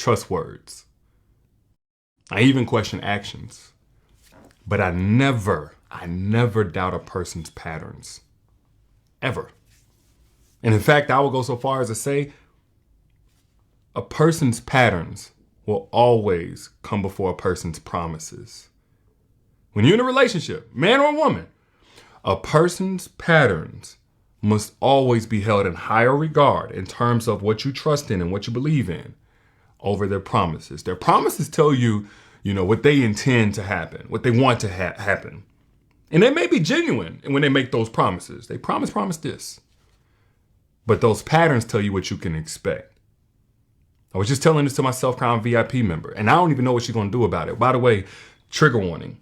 trust words. I even question actions. But I never doubt a person's patterns. Ever. And in fact, I will go so far as to say a person's patterns will always come before a person's promises. When you're in a relationship, man or woman, a person's patterns must always be held in higher regard in terms of what you trust in and what you believe in over their promises. Their promises tell you, what they intend to happen, what they want to happen. And they may be genuine when they make those promises. They promise this. But those patterns tell you what you can expect. I was just telling this to my Self-Crown VIP member, and I don't even know what she's going to do about it. By the way, trigger warning.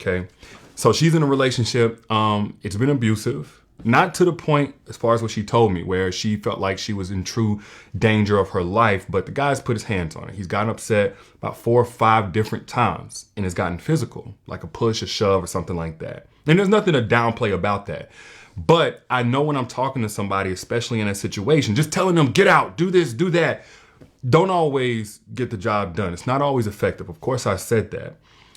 Okay. So she's in a relationship. It's been abusive, not to the point as far as what she told me, where she felt like she was in true danger of her life. But the guy's put his hands on her. He's gotten upset about 4 or 5 different times and has gotten physical, like a push, a shove, or something like that. And there's nothing to downplay about that. But I know when I'm talking to somebody, especially in a situation, just telling them, get out, do this, do that, don't always get the job done. It's not always effective. Of course, I said that.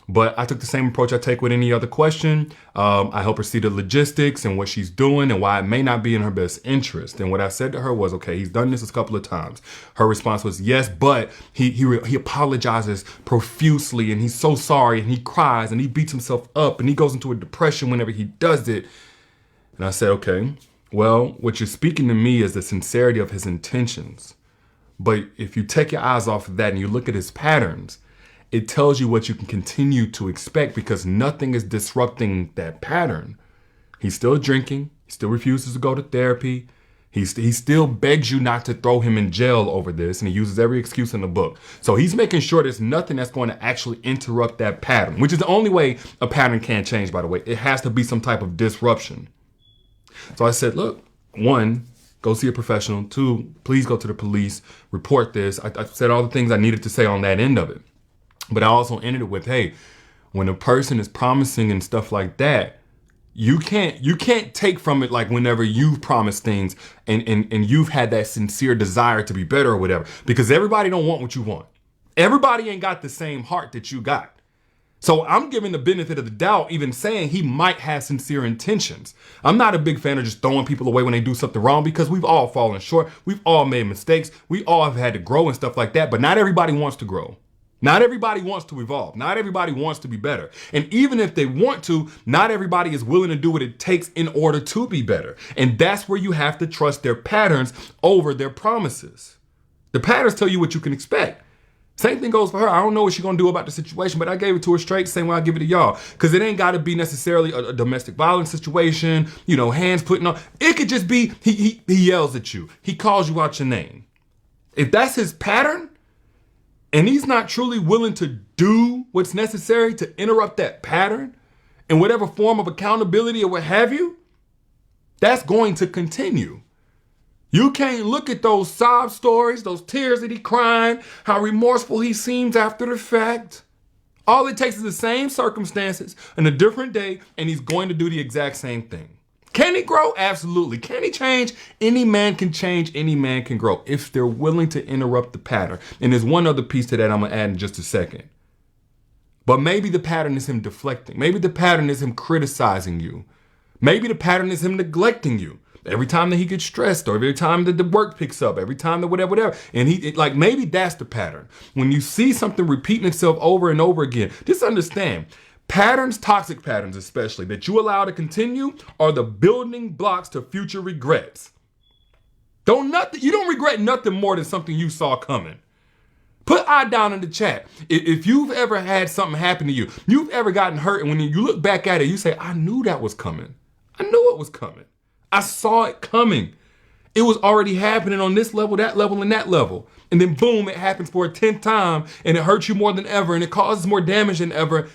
But I took the same approach I take with any other question. I help her see the logistics and what she's doing and why it may not be in her best interest. And what I said to her was, okay, he's done this a couple of times. Her response was, yes, but he apologizes profusely and he's so sorry and he cries and he beats himself up and he goes into a depression whenever he does it. And I said, okay, well, what you're speaking to me is the sincerity of his intentions. But if you take your eyes off of that and you look at his patterns, it tells you what you can continue to expect because nothing is disrupting that pattern. He's still drinking. He still refuses to go to therapy. He still begs you not to throw him in jail over this, and he uses every excuse in the book. So he's making sure there's nothing that's going to actually interrupt that pattern, which is the only way a pattern can change, by the way. It has to be some type of disruption. So I said, look, 1, go see a professional. 2, please go to the police, report this. I said all the things I needed to say on that end of it. But I also ended it with, hey, when a person is promising and stuff like that, you can't take from it like whenever you've promised things and you've had that sincere desire to be better or whatever, because everybody don't want what you want. Everybody ain't got the same heart that you got. So I'm giving the benefit of the doubt, even saying he might have sincere intentions. I'm not a big fan of just throwing people away when they do something wrong, because we've all fallen short. We've all made mistakes. We all have had to grow and stuff like that. But not everybody wants to grow. Not everybody wants to evolve. Not everybody wants to be better. And even if they want to, not everybody is willing to do what it takes in order to be better. And that's where you have to trust their patterns over their promises. The patterns tell you what you can expect. Same thing goes for her. I don't know what she's going to do about the situation, but I gave it to her straight, same way I give it to y'all. Because it ain't got to be necessarily a domestic violence situation, hands putting on. It could just be he yells at you. He calls you out your name. If that's his pattern, and he's not truly willing to do what's necessary to interrupt that pattern in whatever form of accountability or what have you, that's going to continue. You can't look at those sob stories, those tears that he crying, how remorseful he seems after the fact. All it takes is the same circumstances and a different day, and he's going to do the exact same thing. Can he grow? Absolutely. Can he change? Any man can change. Any man can grow if they're willing to interrupt the pattern. And there's one other piece to that I'm going to add in just a second. But maybe the pattern is him deflecting. Maybe the pattern is him criticizing you. Maybe the pattern is him neglecting you. Every time that he gets stressed, or every time that the work picks up, every time that whatever. And maybe that's the pattern. When you see something repeating itself over and over again, just understand, patterns, toxic patterns especially, that you allow to continue are the building blocks to future regrets. You don't regret nothing more than something you saw coming. Put I down in the chat. If you've ever had something happen to you, you've ever gotten hurt, and when you look back at it, you say, I knew that was coming. I knew it was coming. I saw it coming. It was already happening on this level, that level, and that level. And then boom, it happens for a 10th time, and it hurts you more than ever, and it causes more damage than ever.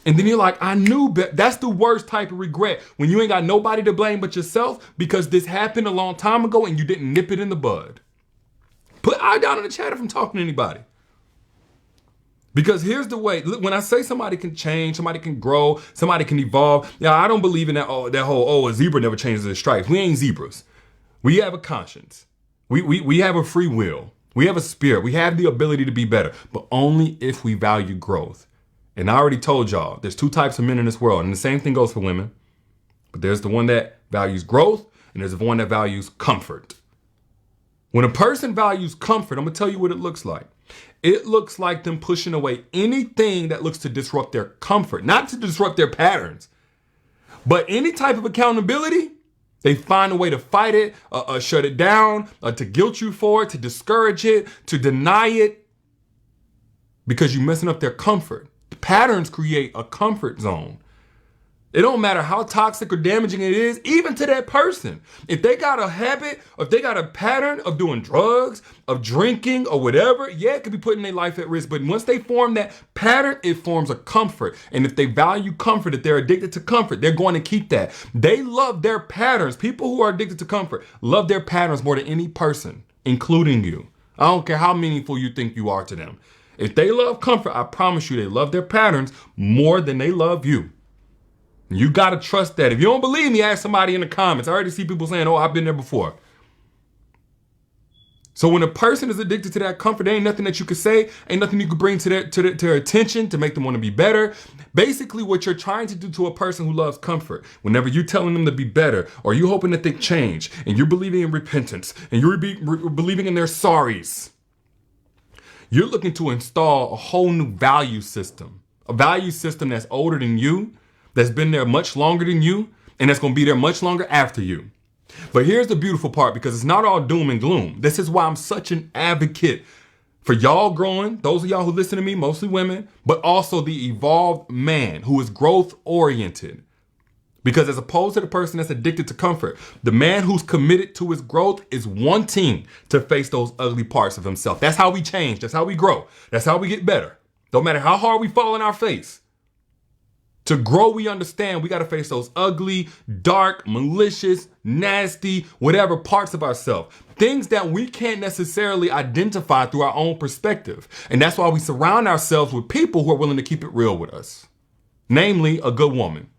And then you're like, I knew that's the worst type of regret, when you ain't got nobody to blame but yourself because this happened a long time ago and you didn't nip it in the bud. Put I down in the chat if I'm talking to anybody. Because here's the way, when I say somebody can change, somebody can grow, somebody can evolve, I don't believe in that whole, a zebra never changes its stripes. We ain't zebras. We have a conscience. We have a free will. We have a spirit. We have the ability to be better, but only if we value growth. And I already told y'all, there's two types of men in this world, and the same thing goes for women. But there's the one that values growth, and there's the one that values comfort. When a person values comfort, I'm going to tell you what it looks like. It looks like them pushing away anything that looks to disrupt their comfort, not to disrupt their patterns, but any type of accountability. They find a way to fight it, shut it down, to guilt you for it, to discourage it, to deny it, because you're messing up their comfort. The patterns create a comfort zone. It don't matter how toxic or damaging it is, even to that person. If they got a habit, or if they got a pattern of doing drugs, of drinking, or whatever, yeah, it could be putting their life at risk. But once they form that pattern, it forms a comfort. And if they value comfort, if they're addicted to comfort, they're going to keep that. They love their patterns. People who are addicted to comfort love their patterns more than any person, including you. I don't care how meaningful you think you are to them. If they love comfort, I promise you they love their patterns more than they love you. You got to trust that. If you don't believe me, ask somebody in the comments. I already see people saying, oh, I've been there before. So when a person is addicted to that comfort, there ain't nothing that you could say, ain't nothing you could bring to their attention to make them want to be better. Basically, what you're trying to do to a person who loves comfort, whenever you're telling them to be better, or you hoping that they change, and you're believing in repentance, and you're believing in their sorries, you're looking to install a whole new value system, a value system that's older than you, that's been there much longer than you, and that's going to be there much longer after you. But here's the beautiful part, because it's not all doom and gloom. This is why I'm such an advocate for y'all growing, those of y'all who listen to me, mostly women, but also the evolved man who is growth oriented. Because as opposed to the person that's addicted to comfort, the man who's committed to his growth is wanting to face those ugly parts of himself. That's how we change. That's how we grow. That's how we get better. Don't matter how hard we fall in our face. To grow, we understand we got to face those ugly, dark, malicious, nasty, whatever parts of ourselves. Things that we can't necessarily identify through our own perspective. And that's why we surround ourselves with people who are willing to keep it real with us. Namely, a good woman.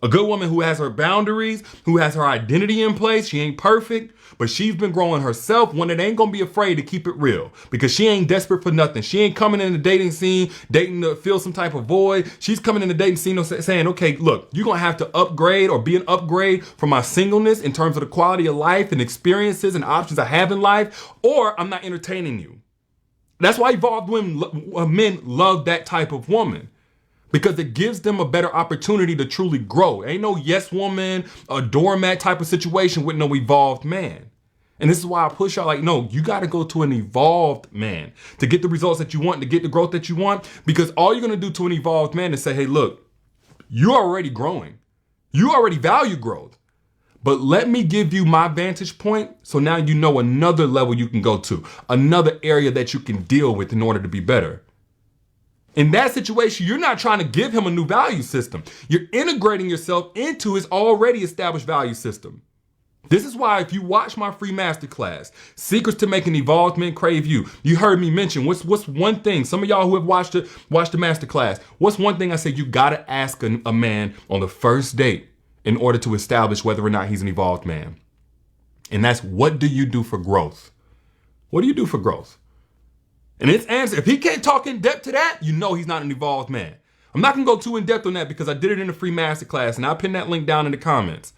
A good woman who has her boundaries, who has her identity in place. She ain't perfect, but she's been growing herself, one that ain't gonna be afraid to keep it real, because she ain't desperate for nothing. She ain't coming in the dating scene, dating to fill some type of void. She's coming in the dating scene saying, okay, look, you're gonna have to upgrade or be an upgrade from my singleness in terms of the quality of life and experiences and options I have in life, or I'm not entertaining you. That's why evolved men love that type of woman. Because it gives them a better opportunity to truly grow. Ain't no yes woman, a doormat type of situation with no evolved man. And this is why I push y'all like, no, you got to go to an evolved man to get the results that you want, to get the growth that you want. Because all you're going to do to an evolved man is say, hey, look, you're already growing. You already value growth. But let me give you my vantage point so now you know another level you can go to, another area that you can deal with in order to be better. In that situation, you're not trying to give him a new value system. You're integrating yourself into his already established value system. This is why if you watch my free masterclass, Secrets to Making Evolved Men Crave You, you heard me mention, what's one thing, some of y'all who have watched the masterclass, what's one thing I said you gotta ask a man on the first date in order to establish whether or not he's an evolved man? And that's, what do you do for growth? What do you do for growth? And his answer, if he can't talk in depth to that, you know he's not an evolved man. I'm not going to go too in depth on that because I did it in a free masterclass, and I'll pin that link down in the comments.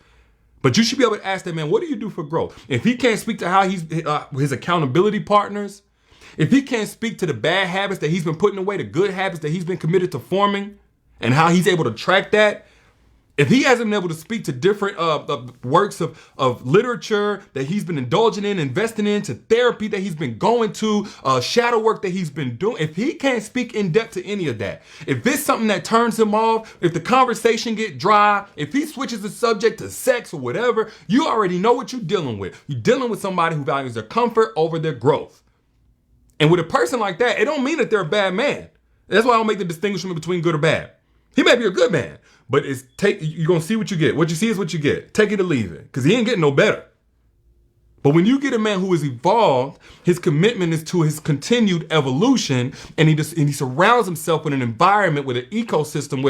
But you should be able to ask that man, what do you do for growth? If he can't speak to how he's his accountability partners, if he can't speak to the bad habits that he's been putting away, the good habits that he's been committed to forming, and how he's able to track that, if he hasn't been able to speak to different works of literature that he's been indulging in, investing in, to therapy that he's been going to, shadow work that he's been doing, if he can't speak in depth to any of that, if it's something that turns him off, if the conversation get dry, if he switches the subject to sex or whatever, you already know what you're dealing with. You're dealing with somebody who values their comfort over their growth. And with a person like that, it don't mean that they're a bad man. That's why I don't make the distinction between good or bad. He may be a good man, but you're going to see what you get. What you see is what you get. Take it or leave it, because he ain't getting no better. But when you get a man who is evolved, his commitment is to his continued evolution, and he surrounds himself with an environment, with an ecosystem,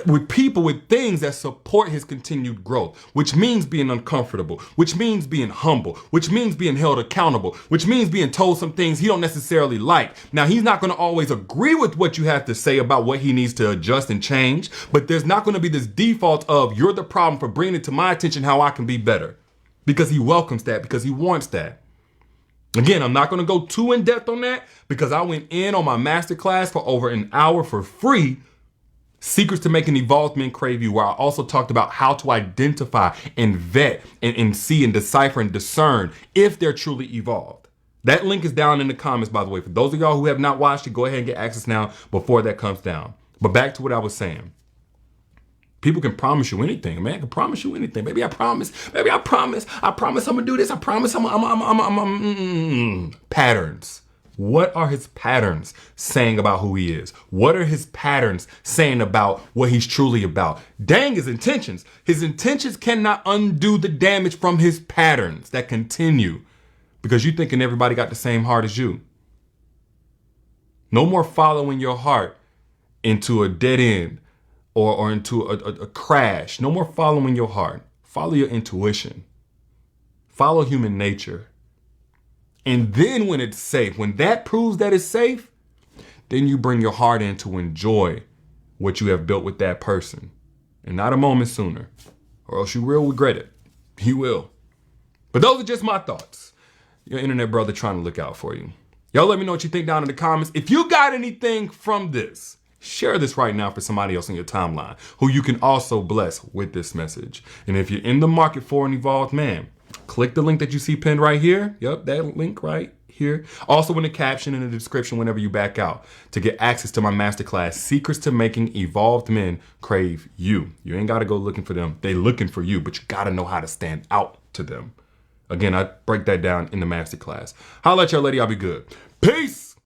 With people, with things that support his continued growth, which means being uncomfortable, which means being humble, which means being held accountable, which means being told some things he don't necessarily like. Now, he's not going to always agree with what you have to say about what he needs to adjust and change, but there's not going to be this default of you're the problem for bringing it to my attention how I can be better, because he welcomes that, because he wants that. Again, I'm not going to go too in depth on that because I went in on my masterclass for over an hour for free, Secrets to Making Evolved Men Crave You, where I also talked about how to identify and vet and see and decipher and discern if they're truly evolved. That link is down in the comments, by the way. For those of y'all who have not watched it, go ahead and get access now before that comes down. But back to what I was saying. People can promise you anything. Man can promise you anything. Baby, I promise. Baby, I promise. I promise I'm going to do this. I promise patterns. What are his patterns saying about who he is? What are his patterns saying about what he's truly about? Dang his intentions. His intentions cannot undo the damage from his patterns that continue because you thinking everybody got the same heart as you. No more following your heart into a dead end or into a crash. No more following your heart. Follow your intuition. Follow human nature. And then when it's safe, when that proves that it's safe, then you bring your heart in to enjoy what you have built with that person. And not a moment sooner, or else you will regret it. You will. But those are just my thoughts. Your internet brother trying to look out for you. Y'all let me know what you think down in the comments. If you got anything from this, share this right now for somebody else in your timeline who you can also bless with this message. And if you're in the market for an evolved man, click the link that you see pinned right here. Yep, that link right here. Also in the caption and the description whenever you back out to get access to my masterclass, Secrets to Making Evolved Men Crave You. You ain't got to go looking for them. They looking for you, but you got to know how to stand out to them. Again, I break that down in the masterclass. Holla at y'all lady. I'll be good. Peace.